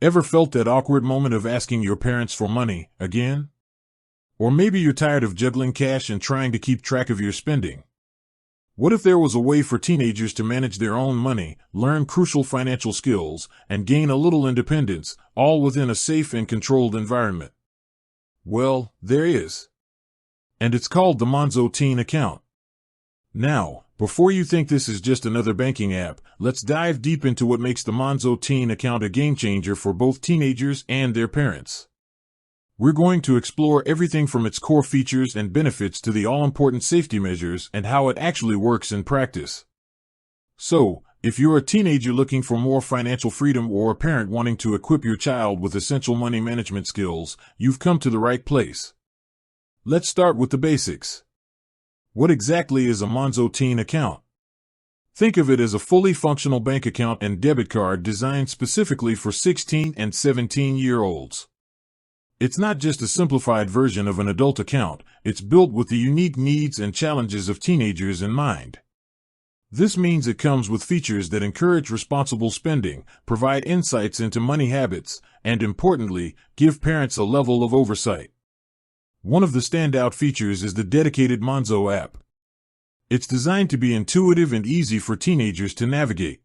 Ever felt that awkward moment of asking your parents for money again? Or maybe you're tired of juggling cash and trying to keep track of your spending. What if there was a way for teenagers to manage their own money, learn crucial financial skills, and gain a little independence, all within a safe and controlled environment? Well, there is. And it's called the Monzo Teen Account. Now, before you think this is just another banking app, let's dive deep into what makes the Monzo Teen Account a game changer for both teenagers and their parents. We're going to explore everything from its core features and benefits to the all-important safety measures and how it actually works in practice. So, if you're a teenager looking for more financial freedom or a parent wanting to equip your child with essential money management skills, you've come to the right place. Let's start with the basics. What exactly is a Monzo Teen Account? Think of it as a fully functional bank account and debit card designed specifically for 16 and 17-year-olds. It's not just a simplified version of an adult account, it's built with the unique needs and challenges of teenagers in mind. This means it comes with features that encourage responsible spending, provide insights into money habits, and importantly, give parents a level of oversight. One of the standout features is the dedicated Monzo app. It's designed to be intuitive and easy for teenagers to navigate.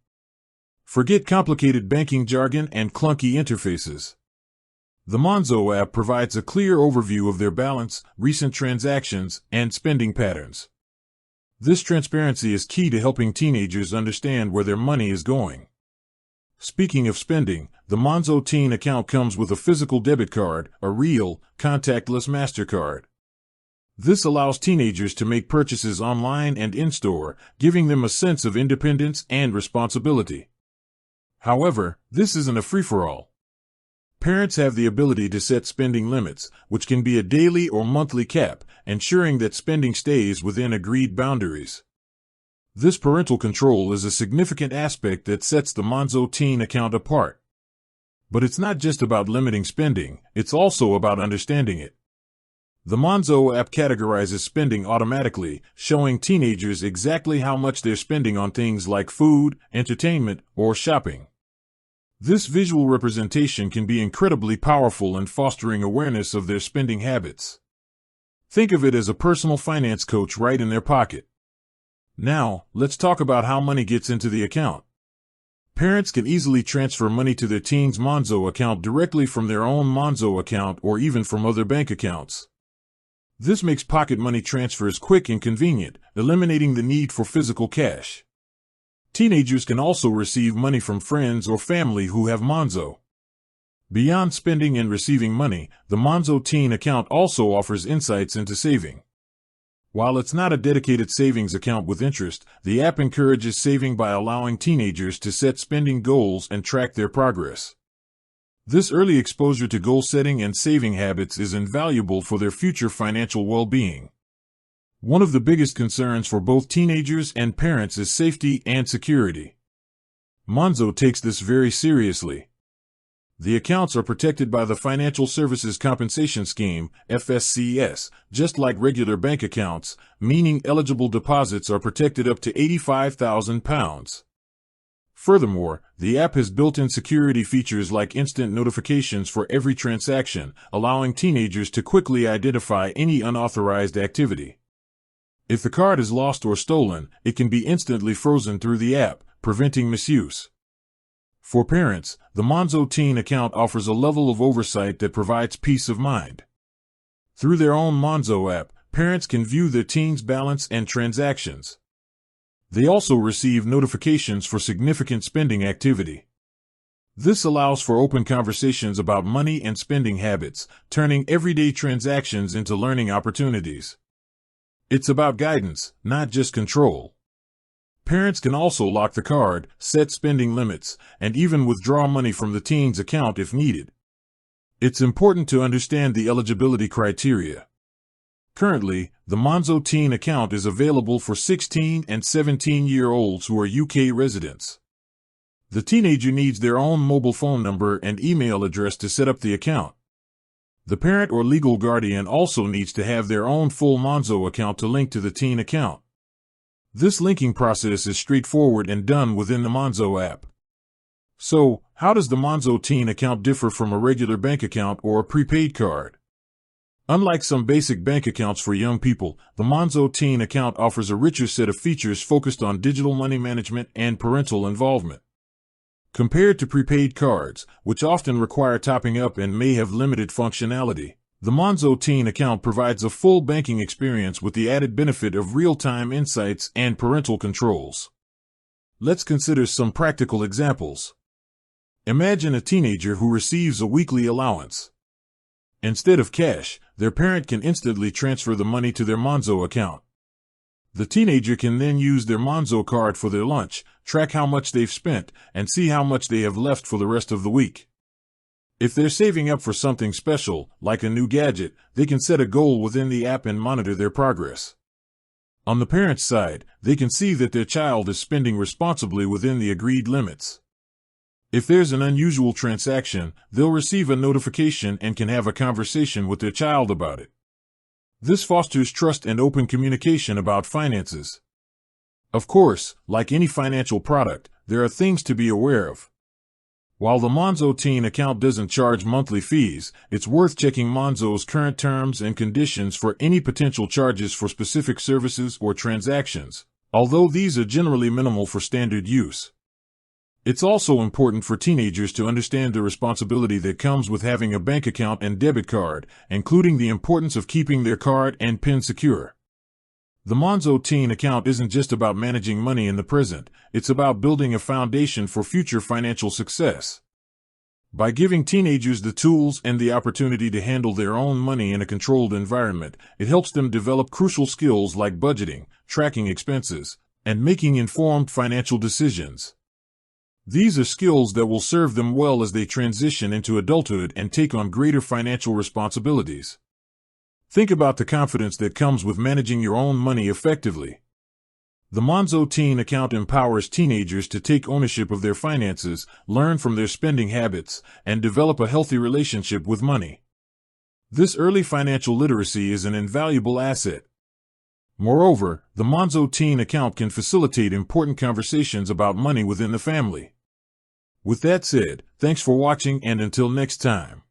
Forget complicated banking jargon and clunky interfaces. The Monzo app provides a clear overview of their balance, recent transactions, and spending patterns. This transparency is key to helping teenagers understand where their money is going. Speaking of spending, the Monzo Teen Account comes with a physical debit card, a real, contactless MasterCard. This allows teenagers to make purchases online and in-store, giving them a sense of independence and responsibility. However, this isn't a free-for-all. Parents have the ability to set spending limits, which can be a daily or monthly cap, ensuring that spending stays within agreed boundaries. This parental control is a significant aspect that sets the Monzo Teen Account apart. But it's not just about limiting spending, it's also about understanding it. The Monzo app categorizes spending automatically, showing teenagers exactly how much they're spending on things like food, entertainment, or shopping. This visual representation can be incredibly powerful in fostering awareness of their spending habits. Think of it as a personal finance coach right in their pocket. Now, let's talk about how money gets into the account. Parents can easily transfer money to their teen's Monzo account directly from their own Monzo account or even from other bank accounts. This makes pocket money transfers quick and convenient, eliminating the need for physical cash. Teenagers can also receive money from friends or family who have Monzo. Beyond spending and receiving money, the Monzo Teen Account also offers insights into saving. While it's not a dedicated savings account with interest, the app encourages saving by allowing teenagers to set spending goals and track their progress. This early exposure to goal setting and saving habits is invaluable for their future financial well-being. One of the biggest concerns for both teenagers and parents is safety and security. Monzo takes this very seriously. The accounts are protected by the Financial Services Compensation Scheme, FSCS, just like regular bank accounts, meaning eligible deposits are protected up to £85,000. Furthermore, the app has built-in security features like instant notifications for every transaction, allowing teenagers to quickly identify any unauthorized activity. If the card is lost or stolen, it can be instantly frozen through the app, preventing misuse. For parents, the Monzo Teen Account offers a level of oversight that provides peace of mind. Through their own Monzo app, parents can view their teen's balance and transactions. They also receive notifications for significant spending activity. This allows for open conversations about money and spending habits, turning everyday transactions into learning opportunities. It's about guidance, not just control. Parents can also lock the card, set spending limits, and even withdraw money from the teen's account if needed. It's important to understand the eligibility criteria. Currently, the Monzo Teen Account is available for 16 and 17-year-olds who are UK residents. The teenager needs their own mobile phone number and email address to set up the account. The parent or legal guardian also needs to have their own full Monzo account to link to the teen account. This linking process is straightforward and done within the Monzo app. So, How does the Monzo Teen account differ from a regular bank account or a prepaid card? Unlike some basic bank accounts for young people, the Monzo Teen account offers a richer set of features focused on digital money management and parental involvement. Compared to prepaid cards, which often require topping up and may have limited functionality, the Monzo Teen account provides a full banking experience with the added benefit of real-time insights and parental controls. Let's consider some practical examples. Imagine a teenager who receives a weekly allowance. Instead of cash, their parent can instantly transfer the money to their Monzo account. The teenager can then use their Monzo card for their lunch, track how much they've spent, and see how much they have left for the rest of the week. If they're saving up for something special, like a new gadget, they can set a goal within the app and monitor their progress. On the parent's side, they can see that their child is spending responsibly within the agreed limits. If there's an unusual transaction, they'll receive a notification and can have a conversation with their child about it. This fosters trust and open communication about finances. Of course, like any financial product, there are things to be aware of. While the Monzo Teen account doesn't charge monthly fees, it's worth checking Monzo's current terms and conditions for any potential charges for specific services or transactions, although these are generally minimal for standard use. It's also important for teenagers to understand the responsibility that comes with having a bank account and debit card, including the importance of keeping their card and PIN secure. The Monzo Teen account isn't just about managing money in the present, it's about building a foundation for future financial success. By giving teenagers the tools and the opportunity to handle their own money in a controlled environment, it helps them develop crucial skills like budgeting, tracking expenses, and making informed financial decisions. These are skills that will serve them well as they transition into adulthood and take on greater financial responsibilities. Think about the confidence that comes with managing your own money effectively. The Monzo Teen account empowers teenagers to take ownership of their finances, learn from their spending habits, and develop a healthy relationship with money. This early financial literacy is an invaluable asset. Moreover, the Monzo Teen account can facilitate important conversations about money within the family. With that said, thanks for watching, and until next time.